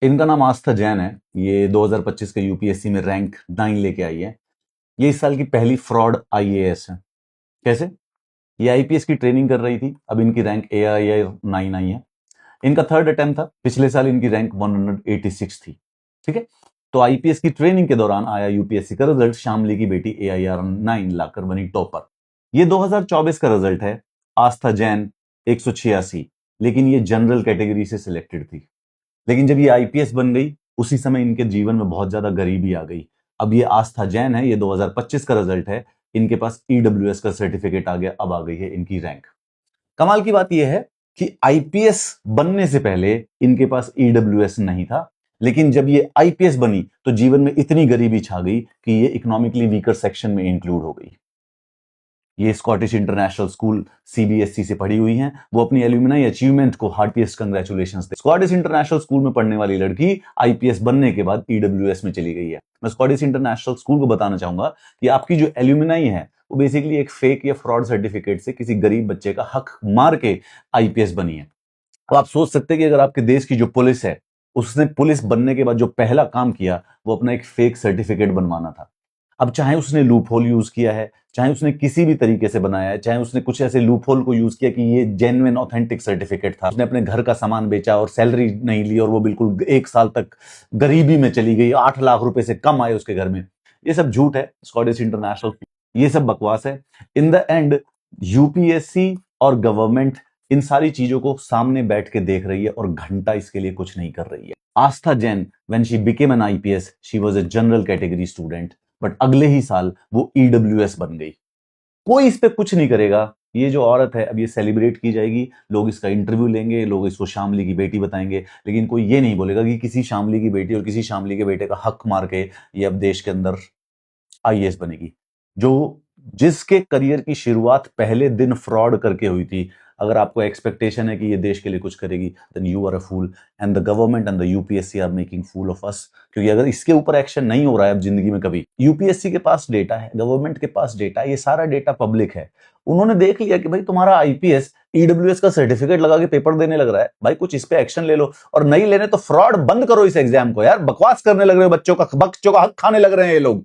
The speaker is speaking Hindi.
इनका नाम आस्था जैन है। ये 2025 के यूपीएससी में रैंक 9 लेके आई है। ये इस साल की पहली फ्रॉड आईएएस है। कैसे? ये आईपीएस की ट्रेनिंग कर रही थी, अब इनकी रैंक एआईआर 9 आई है। इनका थर्ड अटेम्प्ट था, पिछले साल इनकी रैंक 186 थी। ठीक है, तो आईपीएस की ट्रेनिंग के दौरान आया यूपीएससी का रिजल्ट, शामली की बेटी एआईआर 9 लाकर बनी टॉपर। ये 2024 का रिजल्ट है। आस्था जैन 186, लेकिन ये जनरल कैटेगरी से सिलेक्टेड थी। लेकिन जब ये आईपीएस बन गई, उसी समय इनके जीवन में बहुत ज्यादा गरीबी आ गई। अब ये आस्था जैन है, ये 2025 का रिजल्ट है। इनके पास ईडब्ल्यूएस का सर्टिफिकेट आ गया, अब आ गई है इनकी रैंक। कमाल की बात यह है कि आईपीएस बनने से पहले इनके पास ईडब्ल्यूएस नहीं था, लेकिन जब ये आईपीएस बनी तो जीवन में इतनी गरीबी छा गई कि ये इकोनॉमिकली वीकर सेक्शन में इंक्लूड हो गई। ये स्कॉटिश इंटरनेशनल स्कूल सीबीएसई से पढ़ी हुई हैं। वो अपनी एल्यूमिनाई अचीवमेंट को हार्टिएस्ट कंग्रेचुलेशंस दे। स्कॉटिश इंटरनेशनल स्कूल में पढ़ने वाली लड़की आईपीएस बनने के बाद ईडब्ल्यूएस में चली गई है। मैं स्कॉटिश इंटरनेशनल स्कूल को बताना चाहूंगा कि आपकी जो एल्यूमिनाई है वो बेसिकली एक फेक या फ्रॉड सर्टिफिकेट से किसी गरीब बच्चे का हक मार के आईपीएस बनी है। तो आप सोच सकते हैं कि अगर आपके देश की जो पुलिस है, उसने पुलिस बनने के बाद जो पहला काम किया वो अपना एक फेक सर्टिफिकेट बनवाना था। अब चाहे उसने लूप होल यूज किया है, चाहे उसने किसी भी तरीके से बनाया है, चाहे उसने कुछ ऐसे लूप होल को यूज किया कि ये जेन्युइन ऑथेंटिक सर्टिफिकेट था, उसने अपने घर का सामान बेचा और सैलरी नहीं ली और वो बिल्कुल 1 साल तक गरीबी में चली गई, 8 लाख रुपए से कम आए उसके घर में। ये सब झूठ है, स्कॉटिश इंटरनेशनल, ये सब बकवास है। इन द एंड यूपीएससी और गवर्नमेंट इन सारी चीजों को सामने बैठ के देख रही है और घंटा इसके लिए कुछ नहीं कर रही है। Astha Jain, when she became an IPS, she was a general category student, but अगले ही साल वो ईडब्ल्यूएस बन गई। कोई इस पे कुछ नहीं करेगा। ये जो औरत है, अब ये सेलिब्रेट की जाएगी, लोग इसका इंटरव्यू लेंगे, लोग इसको शामली की बेटी बताएंगे, लेकिन कोई ये नहीं बोलेगा कि किसी शामली की बेटी और किसी शामली के बेटे का हक मार के ये अब देश के अंदर आईएएस बनेगी। जो जिसके करियर की शुरुआत पहले दिन फ्रॉड करके हुई थी, अगर आपको एक्सपेक्टेशन है कि ये देश के लिए कुछ करेगी, then you are a fool and the government and the UPSC are making fool of us. क्योंकि अगर इसके ऊपर एक्शन नहीं हो रहा है अब जिंदगी में कभी, यूपीएससी के पास डेटा है, गवर्नमेंट के पास डेटा है, ये सारा डेटा पब्लिक है। उन्होंने देख लिया कि भाई तुम्हारा आईपीएस ईडब्ल्यूएस का सर्टिफिकेट लगा के पेपर देने लग रहा है, भाई कुछ इस पे एक्शन ले लो, और नहीं लेने तो फ्रॉड बंद करो इस एग्जाम को। यार बकवास करने लग रहे हो, बच्चों का हक खाने लग रहे हैं ये लोग।